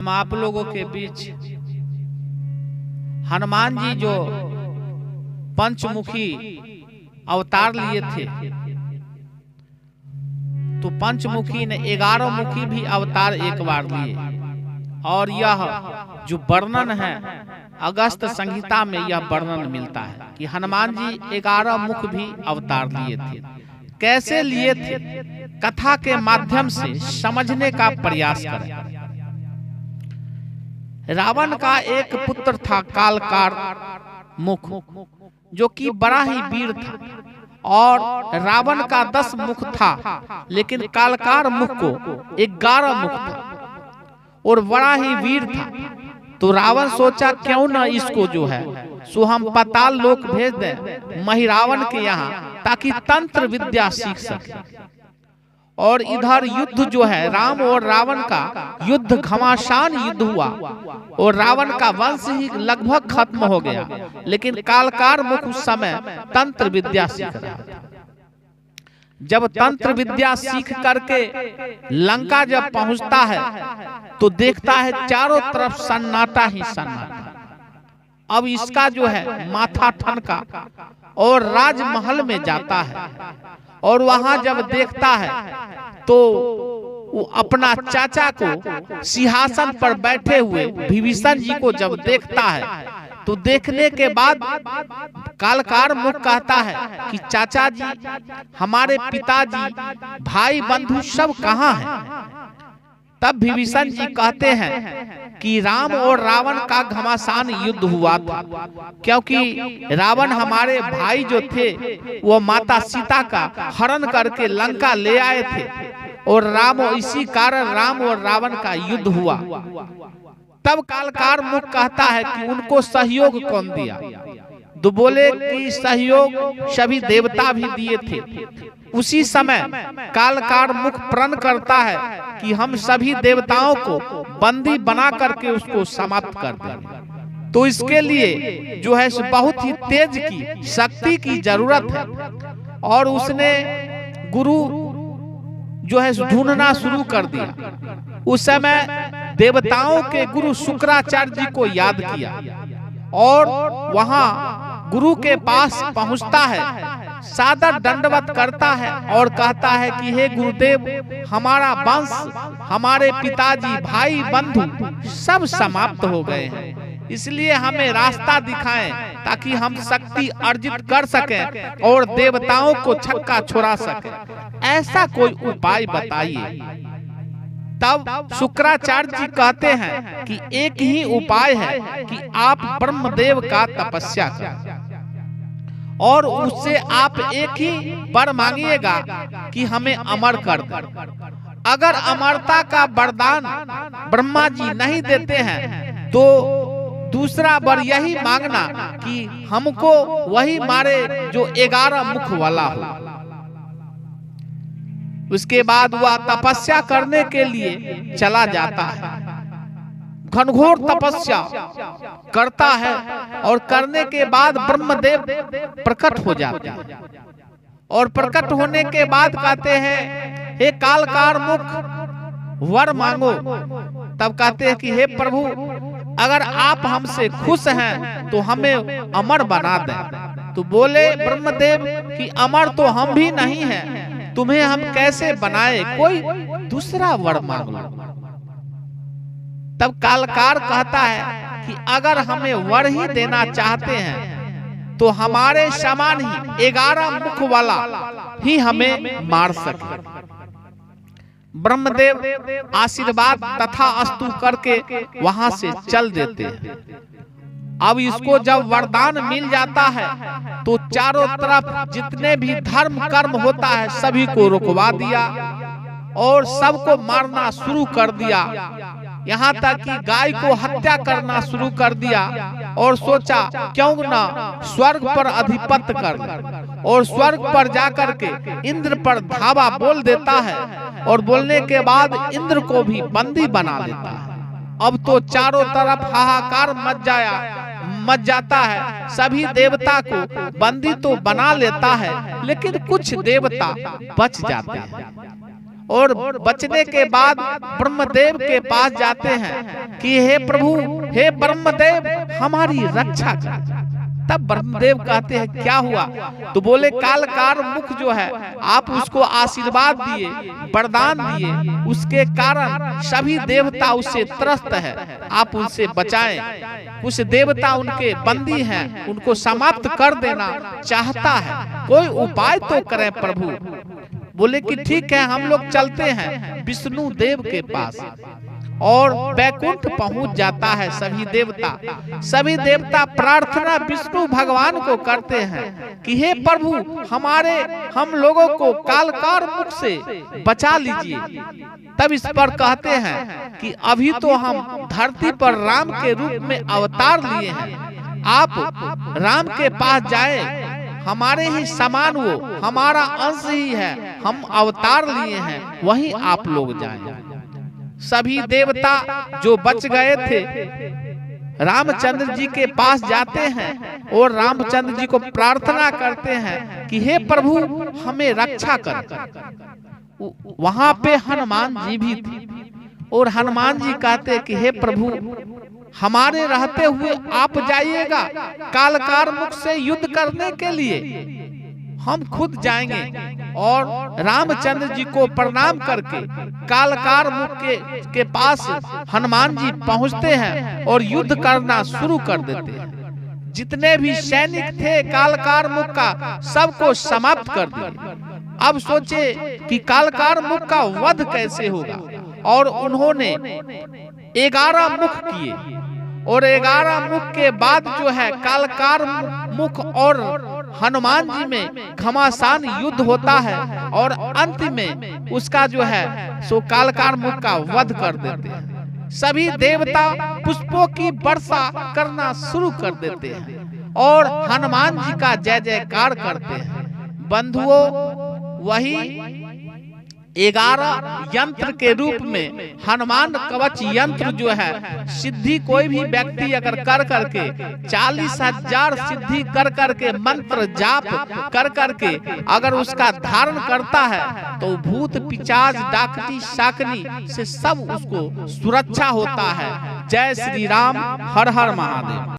हम आप लोगों के बीच हनुमान जी जो पंचमुखी अवतार लिए थे, तो पंचमुखी ने 11 मुखी भी अवतार एक बार लिए। और यह जो वर्णन है अगस्त संहिता में यह वर्णन मिलता है कि हनुमान जी 11 मुख भी अवतार लिए थे। कैसे लिए थे, कथा के माध्यम से समझने का प्रयास करें। रावण का एक पुत्र था कालकार मुख, जो कि बड़ा ही वीर था, और रावण का 10 मुख था, लेकिन कालकार मुख को 11 मुख था और बड़ा ही वीर था। तो रावण सोचा क्यों ना इसको जो है सो हम पाताल लोक भेज दें महिरावण के यहाँ, ताकि तंत्र विद्या सीख सके। और इधर युद्ध जो है राम और रावण का युद्ध घमासान युद्ध हुआ और रावण का वंश ही लगभग खत्म हो गया, लेकिन कालकार मुख उस समय तंत्र विद्या सीख रहा था। जब तंत्र विद्या सीख करके लंका जब पहुंचता है तो देखता है चारों तरफ सन्नाटा ही सन्नाटा। अब इसका जो है माथा ठनका और राजमहल में जाता है, और वहां जब देखता है तो वो अपना चाचा को सिंहासन पर बैठे हुए विभीषण जी को जब देखता है, तो देखने के बाद कालकार मुख कहता है कि चाचा जी, हमारे पिताजी, भाई बंधु सब कहाँ हैं? तब विभीषण जी कहते हैं कि राम और रावण का घमासान युद्ध हुआ था, क्योंकि रावण हमारे भाई जो थे वो माता सीता का हरण करके लंका ले आए थे, और इसी कारण राम और रावण का युद्ध हुआ। तब कालकार मुख कहता है कि उनको सहयोग कौन दिया? तो बोले कि सहयोग सभी देवता भी दिए थे। उसी समय कालकार मुख प्रण करता है कि हम सभी देवताओं को बंदी बना करके उसको समाप्त कर देंगे। तो इसके लिए जो है बहुत ही तेज की शक्ति की जरूरत है, और उसने गुरु जो है ढूंढना शुरू कर दिया। उस समय देवताओं के गुरु शुक्राचार्य जी को याद किया, और वहां गुरु के पास पहुंचता है, सादर दंडवत करता है और कहता है कि हे गुरुदेव, हमारा वंश, हमारे पिताजी, भाई बंधु सब समाप्त हो गए हैं, इसलिए हमें रास्ता दिखाएं ताकि हम शक्ति अर्जित कर सकें और देवताओं को छक्का छोड़ा सकें। ऐसा कोई उपाय बताइए। तब शुक्राचार्य जी कहते हैं कि एक ही उपाय है कि आप ब्रह्मदेव का तपस्या करें, और उससे आप एक ही वर मांगिएगा कि हमें अमर कर दे। अगर अमरता का वरदान ब्रह्मा जी नहीं देते हैं तो दूसरा वर यही मांगना कि हमको वही मारे जो 11 मुख वाला हो। उसके बाद वह तपस्या करने के लिए चला जाता है, घनघोर तपस्या करता है, और करने के बाद ब्रह्मदेव प्रकट हो जाते हैं, और प्रकट होने के बाद कहते हैं हे कालकार मुख वर मांगो। तब कहते हैं कि हे प्रभु, अगर आप हमसे खुश हैं तो हमें अमर बना दें। तो बोले ब्रह्मदेव कि अमर तो हम भी नहीं हैं, तुम्हें हम कैसे बनाए, कोई दूसरा वर मांग लो। तब कालकार कहता है कि अगर हमें वर ही देना चाहते हैं तो हमारे समान ही 11 मुख वाला ही हमें मार सके। ब्रह्मदेव आशीर्वाद तथा अस्तु करके वहां से चल देते हैं। अब इसको जब वरदान मिल जाता है तो चारों तरफ जितने भी धर्म कर्म होता है सभी को रुकवा दिया और सबको मारना शुरू कर दिया, यहाँ तक कि गाय को हत्या करना शुरू कर दिया, और सोचा क्यों ना स्वर्ग पर अधिपत्य कर, और स्वर्ग पर जाकर के इंद्र पर धावा बोल देता है, और बोलने के बाद इंद्र को भी बंदी बना लेता है। अब तो चारों तरफ हाहाकार मच जाता है। सभी देवता को बंदी तो बना लेता है, लेकिन कुछ देवता बच जाते हैं, और बचने के बाद ब्रह्मदेव के पास जाते हैं कि हे प्रभु, हे ब्रह्मदेव, हमारी रक्षा कर। तब ब्रह्मदेव कहते हैं क्या हुआ? तो बोले कालकार मुख जो है, आप उसको आशीर्वाद दिए, वरदान दिए, उसके कारण सभी देवता उससे त्रस्त है, आप उनसे बचाएं। कुछ देवता उनके बंदी हैं, उनको समाप्त कर देना चाहता है, कोई उपाय तो करें प्रभु। बोले कि ठीक है, हम लोग चलते हैं विष्णु देव के पास। और बैकुंठ पहुंच जाता है सभी देवता प्रार्थना विष्णु भगवान को करते हैं कि हे प्रभु, हम लोगों को कालकार मुख से बचा लीजिए। तब इस पर कहते हैं कि अभी तो हम धरती पर राम के रूप में अवतार लिए हैं, आप राम के पास जाए, हमारे ही समान वो, हमारा अंश ही है, हम अवतार लिए हैं, वहीं आप लोग जाएं। सभी देवता जो बच गए थे रामचंद्र जी के पास जाते हैं और रामचंद्र जी को प्रार्थना करते हैं कि हे प्रभु, हमें रक्षा कर। वहां पे हनुमान जी भी थे और हनुमान जी कहते कि हे प्रभु, हमारे रहते हुए आप जाइएगा कालकार मुख से युद्ध करने के लिए, हम खुद जाएंगे। और रामचंद्र जी को प्रणाम करके कालकार मुख के पास हनुमान जी पहुंचते हैं और युद्ध करना शुरू कर देते हैं। जितने भी सैनिक थे कालकार मुख का, सबको समाप्त कर दिया। अब सोचे कि कालकार मुख का वध कैसे होगा, और उन्होंने 11 मुख किए और 11 मुख के बाद जो है कालकार मुख और हनुमान जी में घमासान युद्ध होता है और अंत में उसका जो है सो कालकार मुख का वध कर देते हैं। सभी देवता पुष्पों की वर्षा करना शुरू कर देते हैं और हनुमान जी का जय जयकार करते हैं। बंधुओं, वही 11 यंत्र के रूप में हनुमान कवच यंत्र जो है, सिद्धि कोई भी व्यक्ति अगर कर करके 40,000 सिद्धि कर करके मंत्र जाप कर करके अगर उसका धारण करता है तो भूत पिशाच डाकनी शाकनी से सब उसको सुरक्षा होता है। जय श्री राम, हर हर महादेव।